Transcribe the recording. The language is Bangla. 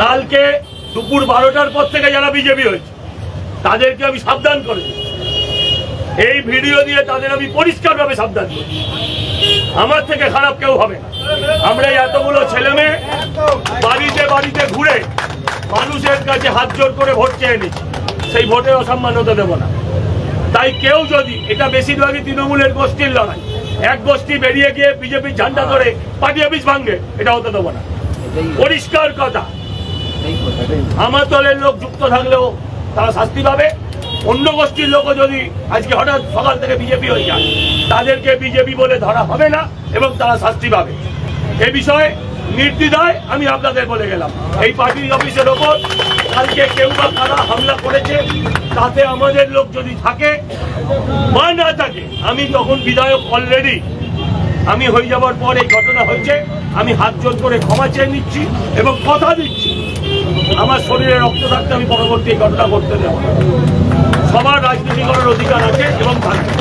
কালকে দুপুর 12টার পর থেকে যারা বিজেপি হয়েছে তাদেরকে আমি সাবধান করেছি। এই ভিডিও দিয়ে তাদের আমি পরিষ্কারভাবে সাবধান করি, আমার থেকে খারাপ কেউ হবে না। আমরা এতগুলো ছেলে মেয়ে বাড়িতে বাড়িতে ঘুরে মানুষের কাছে হাত জোর করে ভোট চেয়ে নিচ্ছি, সেই ভোটে অসম্মানতা দেব না। তাই কেউ যদি, এটা বেশিরভাগই তৃণমূলের গোষ্ঠীর লড়াই, এক গোষ্ঠী বেরিয়ে গিয়ে বিজেপির ঝান্ডা ধরে পার্টি অফিস ভাঙবে, এটা হতে দেবো না। পরিষ্কার কথা, আমার দলের লোক যুক্ত থাকলেও তারা শাস্তি পাবে। অন্য গোষ্ঠীর লোকও যদি আজকে হঠাৎ সকাল থেকে বিজেপি হয়ে যায়, তাদেরকে বিজেপি বলে ধরা হবে না এবং তারা শাস্তি পাবে। এ বিষয়ে নির্দ্বিধায় আমি আপনাদের বলে গেলাম, এই পার্টি অফিসের ওপর কালকে কেউ বা কারা হামলা করেছে, তাতে আমাদের লোক যদি থাকে বা না থাকে, আমি তখন বিধায়ক অলরেডি আমি হয়ে যাওয়ার পর এই ঘটনা হয়েছে, আমি হাত জোর করে ক্ষমা চেয়ে নিচ্ছি এবং কথা দিচ্ছি আমার শরীরে রক্ত থাকতে আমি পরবর্তী এই ঘটনা করতে দেব না। সবার রাজনীতি করার অধিকার আছে এবং থাকবে।